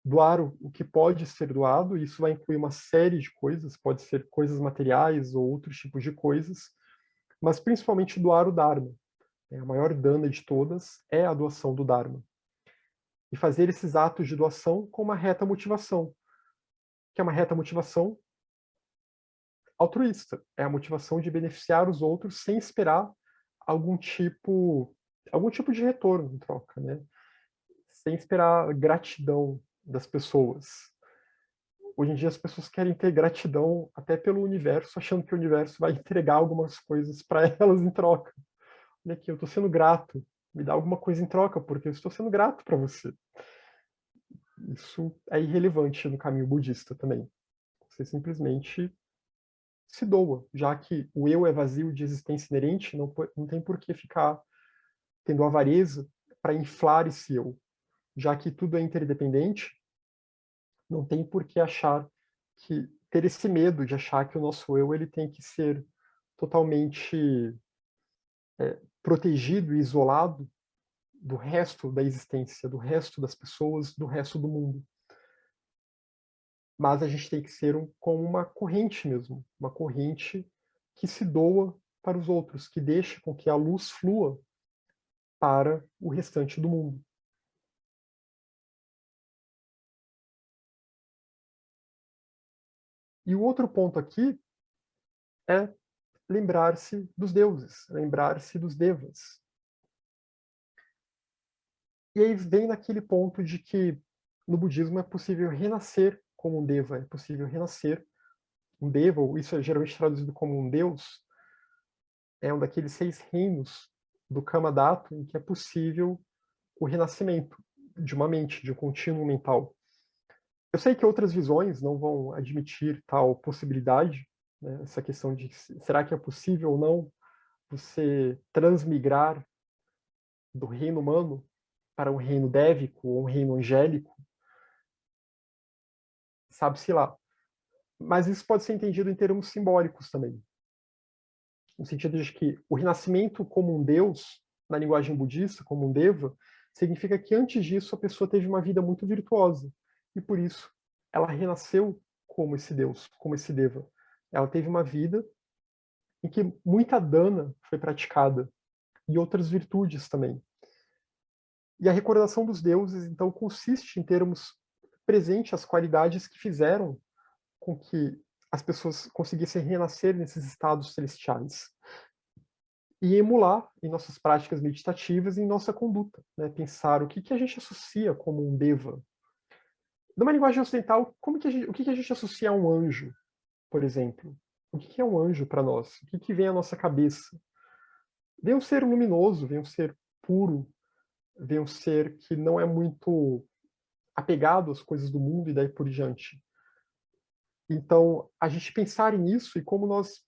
doar o que pode ser doado, e isso vai incluir uma série de coisas, pode ser coisas materiais ou outros tipos de coisas, mas principalmente doar o Dharma. A maior dana de todas é a doação do Dharma. E fazer esses atos de doação com uma reta motivação, que é uma reta motivação altruísta. É a motivação de beneficiar os outros sem esperar algum tipo de retorno em troca, né? Sem esperar gratidão das pessoas. Hoje em dia as pessoas querem ter gratidão até pelo universo, achando que o universo vai entregar algumas coisas para elas em troca. Olha aqui, eu estou sendo grato, me dá alguma coisa em troca, porque eu estou sendo grato para você. Isso é irrelevante no caminho budista também. Você simplesmente se doa, já que o eu é vazio de existência inerente, não tem por que ficar tendo avareza para inflar esse eu. Já que tudo é interdependente, não tem por que achar que ter esse medo de achar que o nosso eu ele tem que ser totalmente protegido e isolado do resto da existência, do resto das pessoas, do resto do mundo. Mas a gente tem que ser como uma corrente mesmo, uma corrente que se doa para os outros, que deixe com que a luz flua para o restante do mundo. E o outro ponto aqui é lembrar-se dos deuses, lembrar-se dos devas. E aí vem naquele ponto de que no budismo é possível renascer como um deva, é possível renascer um deva, ou isso é geralmente traduzido como um deus, é um daqueles 6 reinos do Kama Dhatu em que é possível o renascimento de uma mente, de um contínuo mental. Eu sei que outras visões não vão admitir tal possibilidade, né? Essa questão de será que é possível ou não você transmigrar do reino humano para um reino dévico ou um reino angélico, sabe-se lá. Mas isso pode ser entendido em termos simbólicos também. No sentido de que o renascimento como um deus na linguagem budista, como um deva, significa que antes disso a pessoa teve uma vida muito virtuosa. E por isso ela renasceu como esse deus, como esse deva. Ela teve uma vida em que muita dana foi praticada e outras virtudes também. E a recordação dos deuses, então, consiste em termos presente as qualidades que fizeram com que as pessoas conseguissem renascer nesses estados celestiais. E emular em nossas práticas meditativas e em nossa conduta. Né? Pensar o que a gente associa como um deva. Numa linguagem ocidental, o que a gente associa a um anjo, por exemplo? O que é um anjo para nós? O que vem à nossa cabeça? Vem um ser luminoso, vem um ser puro, vem um ser que não é muito apegado às coisas do mundo e daí por diante. Então, a gente pensar nisso e como nós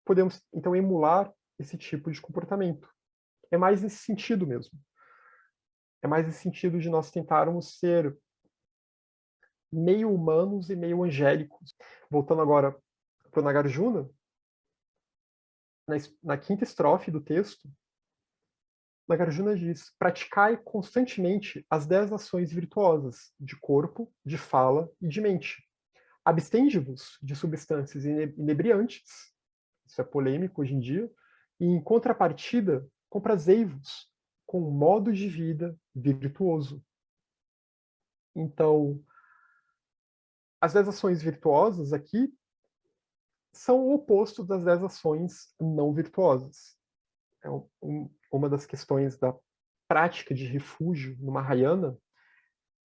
podemos, então, emular esse tipo de comportamento. É mais nesse sentido mesmo. É mais nesse sentido de nós tentarmos ser meio humanos e meio angélicos. Voltando agora para o Nagarjuna, na quinta estrofe do texto, Nagarjuna diz: praticai constantemente as 10 ações virtuosas de corpo, de fala e de mente. Abstende-vos de substâncias inebriantes, isso é polêmico hoje em dia, e em contrapartida, comprazei-vos com um modo de vida virtuoso. Então, as 10 ações virtuosas aqui são o oposto das 10 ações não virtuosas. É uma das questões da prática de refúgio no Mahayana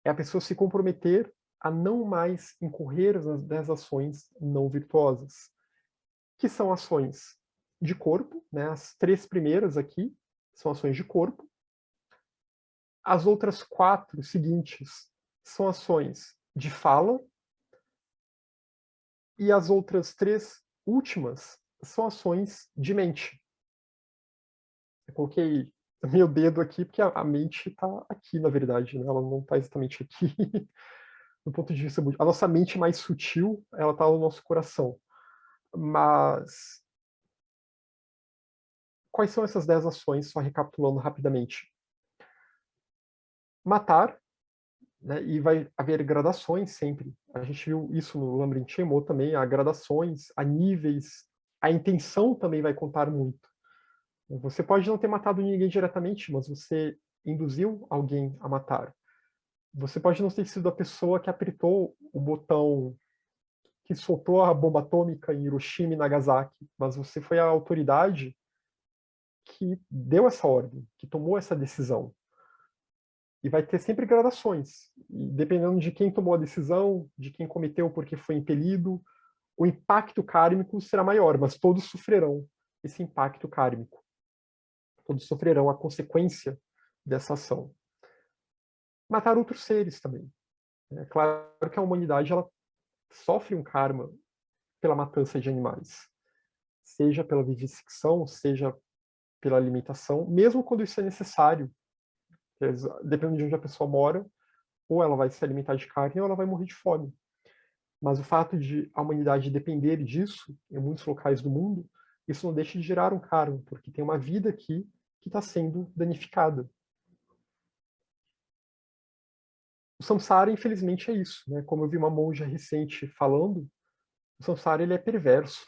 é a pessoa se comprometer a não mais incorrer nas 10 ações não virtuosas, que são ações de corpo, né? As 3 primeiras aqui são ações de corpo. As outras 4 seguintes são ações de fala. E as outras 3 últimas são ações de mente. Eu coloquei meu dedo aqui porque a mente está aqui, na verdade, né? Ela não está exatamente aqui. Do ponto de vista a nossa mente mais sutil, ela está no nosso coração. Mas quais são essas 10 ações, só recapitulando rapidamente? Matar, né, e vai haver gradações sempre. A gente viu isso no Lamrim Chenmo também, há gradações, há níveis, a intenção também vai contar muito. Você pode não ter matado ninguém diretamente, mas você induziu alguém a matar. Você pode não ter sido a pessoa que apertou o botão que soltou a bomba atômica em Hiroshima e Nagasaki, mas você foi a autoridade que deu essa ordem, que tomou essa decisão. E vai ter sempre gradações. E dependendo de quem tomou a decisão, de quem cometeu porque foi impelido, o impacto kármico será maior, mas todos sofrerão esse impacto kármico. Todos sofrerão a consequência dessa ação. Matar outros seres também. É claro que a humanidade ela sofre um karma pela matança de animais, seja pela vivissecção, seja pela alimentação, mesmo quando isso é necessário. Dependendo de onde a pessoa mora, ou ela vai se alimentar de carne ou ela vai morrer de fome. Mas o fato de a humanidade depender disso, em muitos locais do mundo, isso não deixa de gerar um karma, porque tem uma vida aqui que está sendo danificada. O samsara, infelizmente, é isso. Né? Como eu vi uma monja recente falando, o samsara ele é perverso.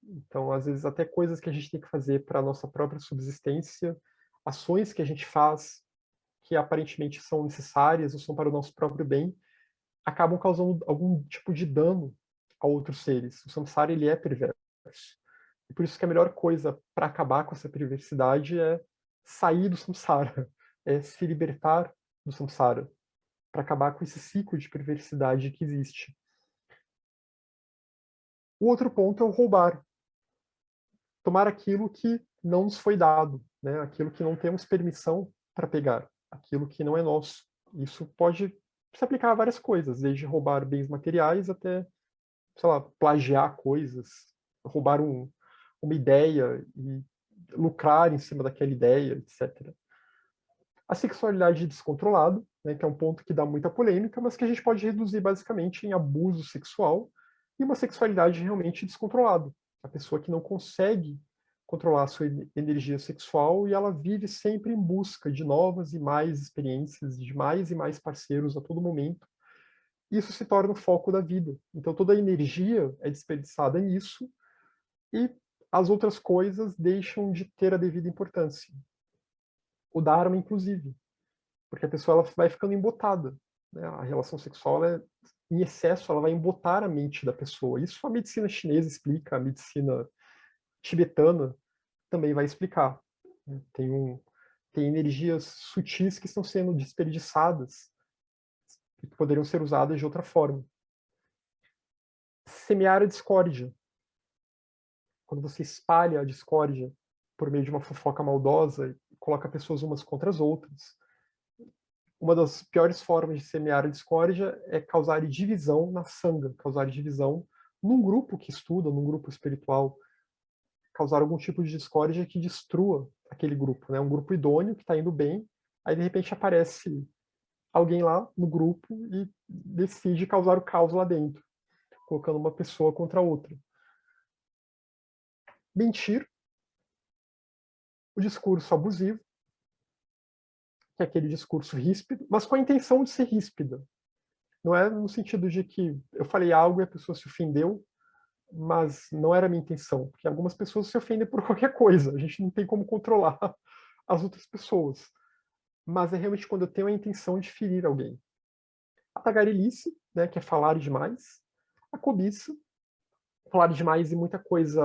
Então, às vezes, até coisas que a gente tem que fazer para a nossa própria subsistência, ações que a gente faz que aparentemente são necessárias ou são para o nosso próprio bem, acabam causando algum tipo de dano a outros seres. O samsara ele é perverso. E por isso que a melhor coisa para acabar com essa perversidade é sair do samsara, é se libertar do samsara, para acabar com esse ciclo de perversidade que existe. O outro ponto é o roubar. Tomar aquilo que não nos foi dado, né? Aquilo que não temos permissão para pegar, aquilo que não é nosso. Isso pode se aplicar a várias coisas, desde roubar bens materiais até, sei lá, plagiar coisas, roubar uma ideia e lucrar em cima daquela ideia, etc. A sexualidade descontrolada, né, que é um ponto que dá muita polêmica, mas que a gente pode reduzir basicamente em abuso sexual e uma sexualidade realmente descontrolada. A pessoa que não consegue controlar a sua energia sexual, e ela vive sempre em busca de novas e mais experiências, de mais e mais parceiros a todo momento. Isso se torna o foco da vida. Então toda a energia é desperdiçada nisso, e as outras coisas deixam de ter a devida importância. O Dharma, inclusive, porque a pessoa ela vai ficando embotada, né? A relação sexual, em excesso, ela vai embotar a mente da pessoa. Isso a medicina chinesa explica, a medicina tibetana também vai explicar. Tem energias sutis que estão sendo desperdiçadas e que poderiam ser usadas de outra forma. Semear a discórdia. Quando você espalha a discórdia por meio de uma fofoca maldosa e coloca pessoas umas contra as outras. Uma das piores formas de semear a discórdia é causar divisão na sanga, causar divisão num grupo que estuda, num grupo espiritual, causar algum tipo de discórdia que destrua aquele grupo, né? Um grupo idôneo que está indo bem, aí de repente aparece alguém lá no grupo e decide causar o caos lá dentro, colocando uma pessoa contra a outra. Mentir, o discurso abusivo, que é aquele discurso ríspido, mas com a intenção de ser ríspida. Não é no sentido de que eu falei algo e a pessoa se ofendeu, mas não era a minha intenção, porque algumas pessoas se ofendem por qualquer coisa, a gente não tem como controlar as outras pessoas. Mas é realmente quando eu tenho a intenção de ferir alguém. A tagarelice, né, que é falar demais. A cobiça, falar demais e muita coisa,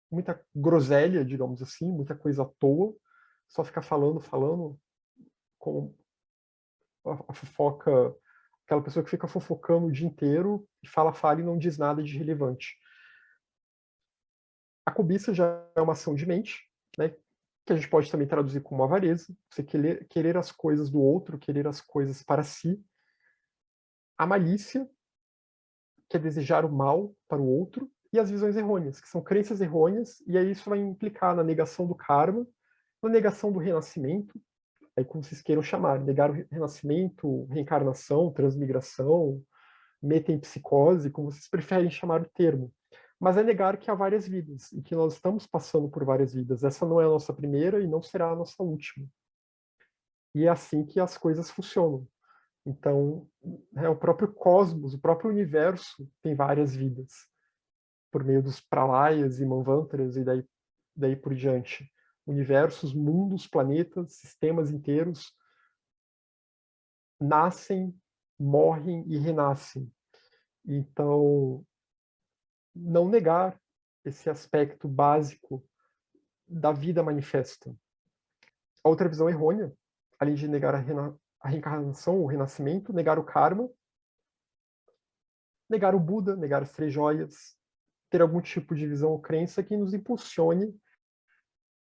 muita groselha, digamos assim, muita coisa à toa, só ficar falando, com a fofoca, aquela pessoa que fica fofocando o dia inteiro e fala e não diz nada de relevante. A cobiça já é uma ação de mente, né, que a gente pode também traduzir como avareza, você querer as coisas do outro, querer as coisas para si. A malícia, que é desejar o mal para o outro, e as visões errôneas, que são crenças errôneas, e aí isso vai implicar na negação do karma, na negação do renascimento, aí como vocês queiram chamar, negar o renascimento, reencarnação, transmigração, metempsicose, como vocês preferem chamar o termo. Mas é negar que há várias vidas, e que nós estamos passando por várias vidas. Essa não é a nossa primeira e não será a nossa última. E é assim que as coisas funcionam. Então, o próprio cosmos, o próprio universo tem várias vidas, por meio dos pralayas e manvantras e daí por diante. Universos, mundos, planetas, sistemas inteiros nascem, morrem e renascem. Então, não negar esse aspecto básico da vida manifesta. A outra visão errônea, além de negar a reencarnação, o renascimento, negar o karma, negar o Buda, negar as três joias, ter algum tipo de visão ou crença que nos impulsione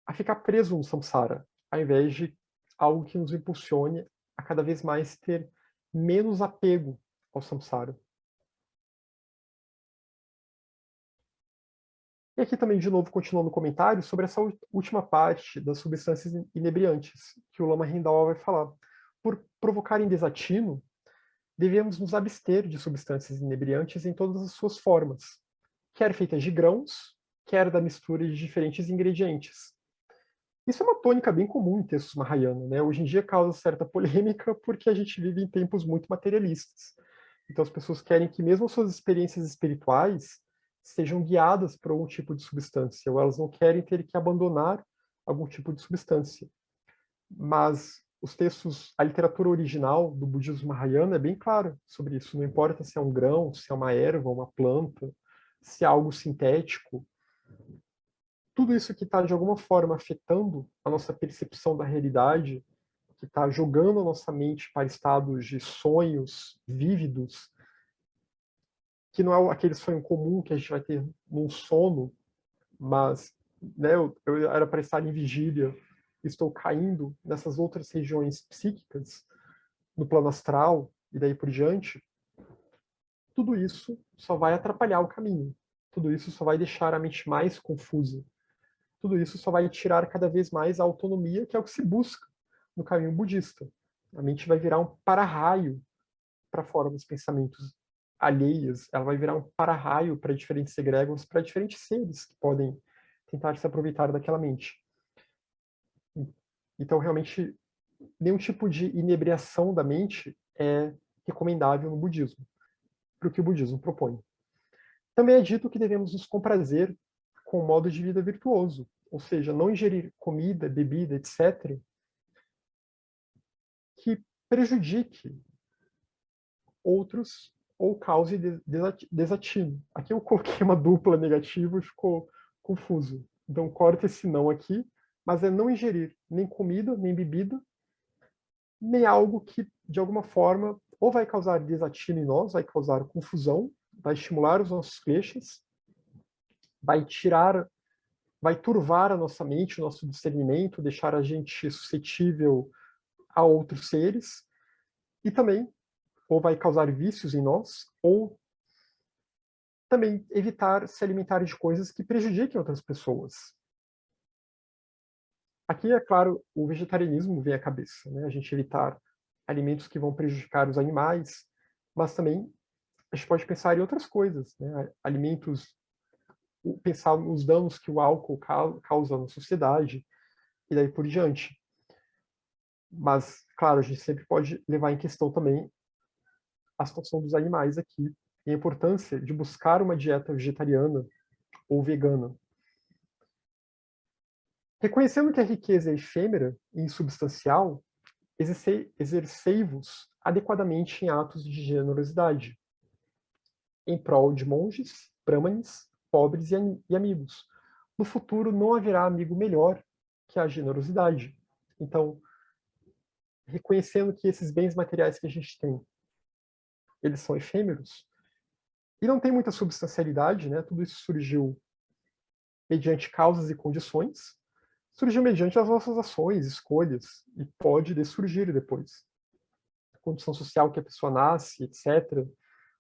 a ficar preso no samsara, ao invés de algo que nos impulsione a cada vez mais ter menos apego ao samsara. E aqui também, de novo, continuando o comentário sobre essa última parte das substâncias inebriantes, que o Lama Rindawa vai falar. Por provocarem desatino, devemos nos abster de substâncias inebriantes em todas as suas formas, quer feitas de grãos, quer da mistura de diferentes ingredientes. Isso é uma tônica bem comum em textos Mahayana, né? Hoje em dia causa certa polêmica porque a gente vive em tempos muito materialistas. Então as pessoas querem que mesmo suas experiências espirituais sejam guiadas por algum tipo de substância, ou elas não querem ter que abandonar algum tipo de substância. Mas os textos, a literatura original do budismo Mahayana é bem clara sobre isso. Não importa se é um grão, se é uma erva, uma planta, se é algo sintético. Tudo isso que está, de alguma forma, afetando a nossa percepção da realidade, que está jogando a nossa mente para estados de sonhos vívidos, que não é aquele sonho comum que a gente vai ter num sono, mas né, eu era para estar em vigília, estou caindo nessas outras regiões psíquicas, no plano astral e daí por diante, tudo isso só vai atrapalhar o caminho. Tudo isso só vai deixar a mente mais confusa. Tudo isso só vai tirar cada vez mais a autonomia, que é o que se busca no caminho budista. A mente vai virar um para-raio para fora dos pensamentos alheios, ela vai virar um para-raio para diferentes egregores, para diferentes seres que podem tentar se aproveitar daquela mente. Então, realmente, nenhum tipo de inebriação da mente é recomendável no budismo, para o que o budismo propõe. Também é dito que devemos nos comprazer com um modo de vida virtuoso, ou seja, não ingerir comida, bebida, etc., que prejudique outros ou cause desatino. Aqui eu coloquei uma dupla negativa, ficou confuso. Então corta esse não aqui, mas é não ingerir nem comida, nem bebida, nem algo que, de alguma forma, ou vai causar desatino em nós, vai causar confusão, vai estimular os nossos kleshas, vai turvar a nossa mente, o nosso discernimento, deixar a gente suscetível a outros seres, e também ou vai causar vícios em nós, ou também evitar se alimentar de coisas que prejudiquem outras pessoas. Aqui, é claro, o vegetarianismo vem à cabeça, né? A gente evitar alimentos que vão prejudicar os animais, mas também a gente pode pensar em outras coisas, né? Alimentos, pensar nos danos que o álcool causa na sociedade, e daí por diante. Mas, claro, a gente sempre pode levar em questão também a situação dos animais aqui e a importância de buscar uma dieta vegetariana ou vegana. Reconhecendo que a riqueza é efêmera e insubstancial, exercei-vos adequadamente em atos de generosidade, em prol de monges, brahmanes, pobres e amigos. No futuro não haverá amigo melhor que a generosidade. Então, reconhecendo que esses bens materiais que a gente tem, eles são efêmeros e não tem muita substancialidade, né? Tudo isso surgiu mediante causas e condições, surgiu mediante as nossas ações, escolhas, e pode dessurgir depois. A condição social que a pessoa nasce, etc.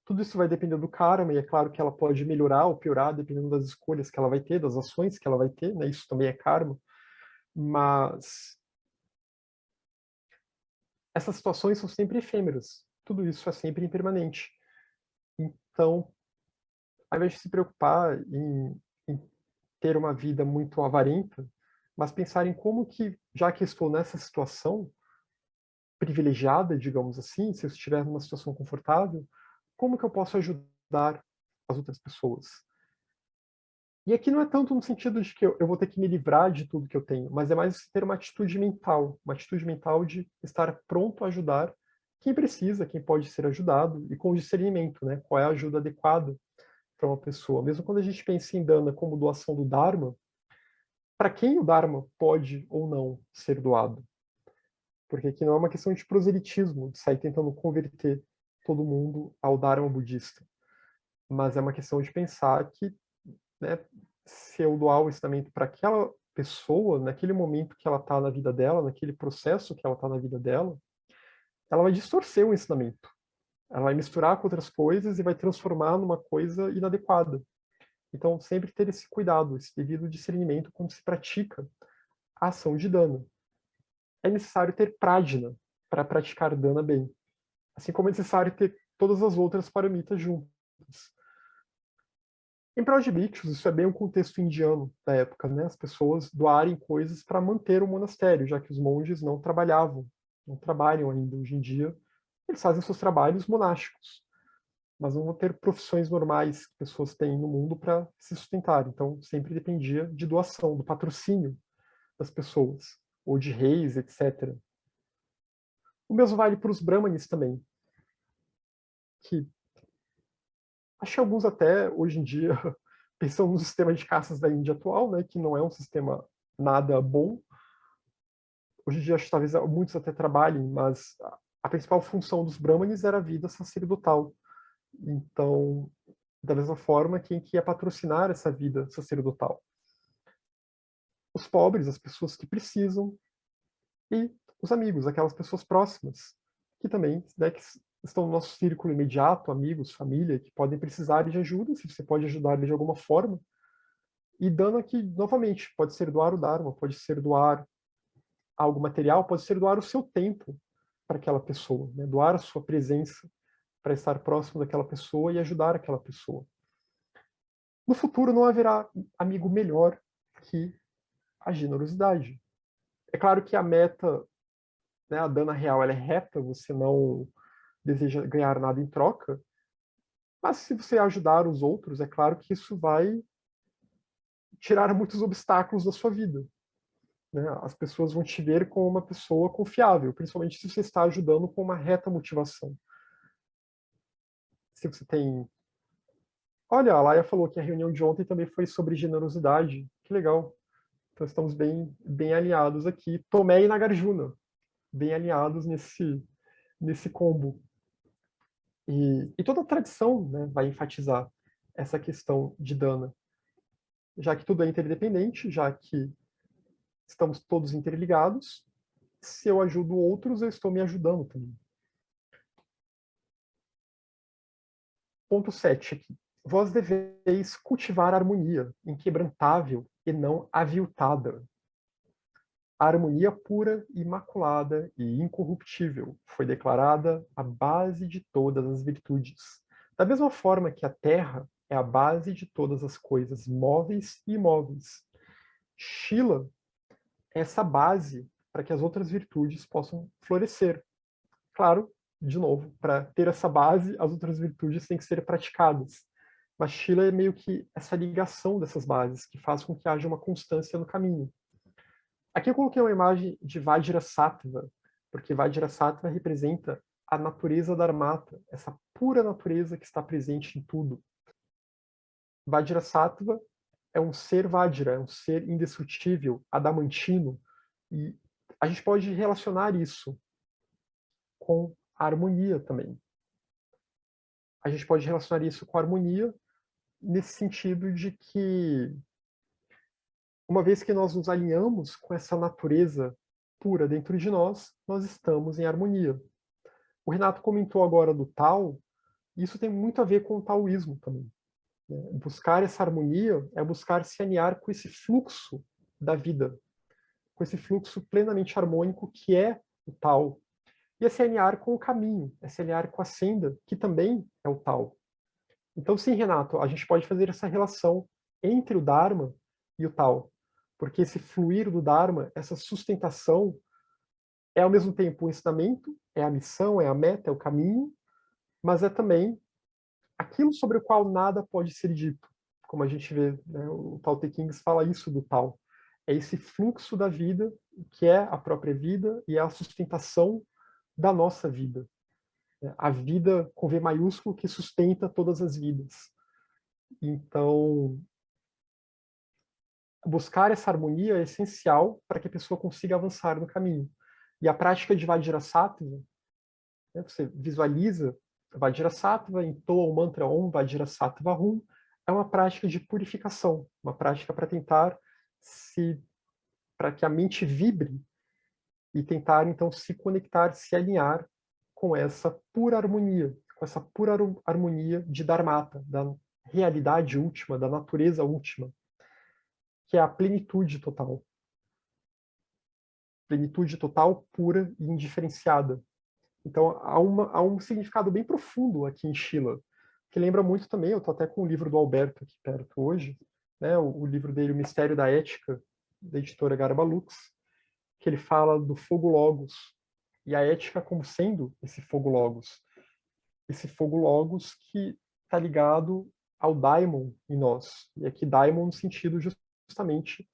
Tudo isso vai depender do karma, e é claro que ela pode melhorar ou piorar dependendo das escolhas que ela vai ter, das ações que ela vai ter, né? Isso também é karma. Mas essas situações são sempre efêmeras. Tudo isso é sempre impermanente. Então, ao invés de se preocupar em ter uma vida muito avarenta, mas pensar em como que, já que estou nessa situação privilegiada, digamos assim, se eu estiver numa situação confortável, como que eu posso ajudar as outras pessoas? E aqui não é tanto no sentido de que eu vou ter que me livrar de tudo que eu tenho, mas é mais ter uma atitude mental de estar pronto a ajudar quem precisa, quem pode ser ajudado, e com discernimento, né? Qual é a ajuda adequada para uma pessoa. Mesmo quando a gente pensa em Dana como doação do Dharma, para quem o Dharma pode ou não ser doado? Porque aqui não é uma questão de proselitismo, de sair tentando converter todo mundo ao Dharma budista, mas é uma questão de pensar que, né, se eu doar o ensinamento para aquela pessoa, naquele momento que ela está na vida dela, naquele processo que ela está na vida dela, ela vai distorcer o ensinamento. Ela vai misturar com outras coisas e vai transformar numa coisa inadequada. Então, sempre ter esse cuidado, esse devido discernimento quando se pratica a ação de dana. É necessário ter prajna para praticar dana bem, assim como é necessário ter todas as outras paramitas juntas. Em prol de bhikshus, isso é bem um contexto indiano da época, né? As pessoas doarem coisas para manter o monastério, já que os monges não trabalhavam, não trabalham ainda hoje em dia. Eles fazem seus trabalhos monásticos, mas não vão ter profissões normais que pessoas têm no mundo para se sustentar. Então, sempre dependia de doação, do patrocínio das pessoas, ou de reis, etc. O mesmo vale para os brahmanes também, que acho que alguns até, hoje em dia, pensam no sistema de caças da Índia atual, né, que não é um sistema nada bom. Hoje em dia, acho que talvez muitos até trabalhem, mas a principal função dos brahmanes era a vida sacerdotal. Então, da mesma forma, quem que ia patrocinar essa vida sacerdotal? Os pobres, as pessoas que precisam, e os amigos, aquelas pessoas próximas, que também, né, que estão no nosso círculo imediato, amigos, família, que podem precisar de ajuda, se você pode ajudar eles de alguma forma. E dando aqui, novamente, pode ser doar o Dharma, pode ser doar algo material, pode ser doar o seu tempo para aquela pessoa, né? Doar a sua presença para estar próximo daquela pessoa e ajudar aquela pessoa. No futuro não haverá amigo melhor que a generosidade. É claro que a meta, né, a dana real, ela é reta, você não deseja ganhar nada em troca, mas se você ajudar os outros, é claro que isso vai tirar muitos obstáculos da sua vida. Né? As pessoas vão te ver como uma pessoa confiável, principalmente se você está ajudando com uma reta motivação. Se você tem... Olha, a Laia falou que a reunião de ontem também foi sobre generosidade. Que legal. Então estamos bem alinhados aqui. Tomé e Nagarjuna, bem alinhados nesse combo. E toda a tradição, né, vai enfatizar essa questão de dana, já que tudo é interdependente, já que estamos todos interligados. Se eu ajudo outros, eu estou me ajudando também. Ponto 7 aqui. Vós deveis cultivar a harmonia, inquebrantável e não aviltada. A harmonia pura, imaculada e incorruptível foi declarada a base de todas as virtudes. Da mesma forma que a terra é a base de todas as coisas móveis e imóveis. Shila é essa base para que as outras virtudes possam florescer. Claro, de novo, para ter essa base, as outras virtudes têm que ser praticadas. Mas Shila é meio que essa ligação dessas bases que faz com que haja uma constância no caminho. Aqui eu coloquei uma imagem de Vajrasattva, porque Vajrasattva representa a natureza dharmata, essa pura natureza que está presente em tudo. Vajrasattva é um ser Vajra, é um ser indestrutível, adamantino, e a gente pode relacionar isso com a harmonia também. A gente pode relacionar isso com a harmonia nesse sentido de que, uma vez que nós nos alinhamos com essa natureza pura dentro de nós, nós estamos em harmonia. O Renato comentou agora do Tao, e isso tem muito a ver com o taoísmo também. Né? Buscar essa harmonia é buscar se alinhar com esse fluxo da vida, com esse fluxo plenamente harmônico que é o Tao. E é se alinhar com o caminho, é se alinhar com a senda, que também é o Tao. Então, sim, Renato, a gente pode fazer essa relação entre o Dharma e o Tao, porque esse fluir do Dharma, essa sustentação, é ao mesmo tempo o ensinamento, é a missão, é a meta, é o caminho, mas é também aquilo sobre o qual nada pode ser dito. Como a gente vê, né, o Tao Te Ching fala isso do Tao. É esse fluxo da vida, que é a própria vida e é a sustentação da nossa vida. A vida com V maiúsculo que sustenta todas as vidas. Então, buscar essa harmonia é essencial para que a pessoa consiga avançar no caminho. E a prática de Vajrasattva, né, você visualiza Vajrasattva, entoa o mantra Om Vajrasattva Hum, é uma prática de purificação, uma prática para tentar para que a mente vibre e tentar então se conectar, se alinhar com essa pura harmonia, com essa pura harmonia de Dharmata, da realidade última, da natureza última, que é a plenitude total. Plenitude total, pura e indiferenciada. Então há um significado bem profundo aqui em Shila, que lembra muito também, eu estou até com o livro do Alberto aqui perto hoje, né, o livro dele, O Mistério da Ética, da editora Garba Lux, que ele fala do fogo logos, e a ética como sendo esse fogo logos. Esse fogo logos que está ligado ao daimon em nós. E aqui daimon no sentido justamente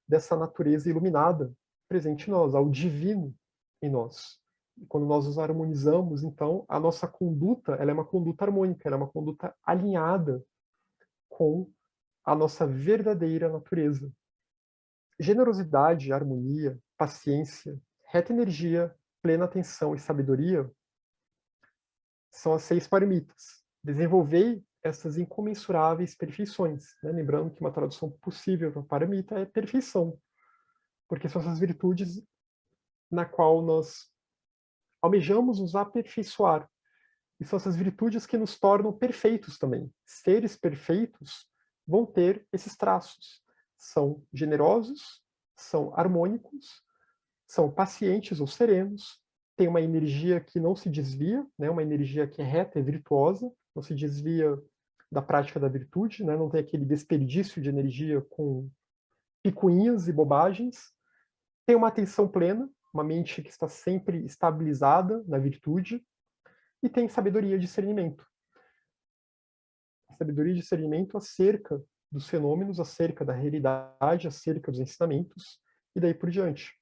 dessa natureza iluminada presente em nós, ao divino em nós. E quando nós nos harmonizamos, então, a nossa conduta, ela é uma conduta harmônica, ela é uma conduta alinhada com a nossa verdadeira natureza. Generosidade, harmonia, paciência, reta energia, plena atenção e sabedoria são as 6 paramitas. Desenvolvei essas incomensuráveis perfeições. Né? Lembrando que uma tradução possível para paramita é perfeição, porque são essas virtudes na qual nós almejamos nos aperfeiçoar. E são essas virtudes que nos tornam perfeitos também. Seres perfeitos vão ter esses traços. São generosos, são harmônicos, são pacientes ou serenos, têm uma energia que não se desvia, né? Uma energia que é reta, é virtuosa, não se desvia da prática da virtude, né? Não tem aquele desperdício de energia com picuinhas e bobagens, tem uma atenção plena, uma mente que está sempre estabilizada na virtude, e tem sabedoria e discernimento. Sabedoria e discernimento acerca dos fenômenos, acerca da realidade, acerca dos ensinamentos, e daí por diante.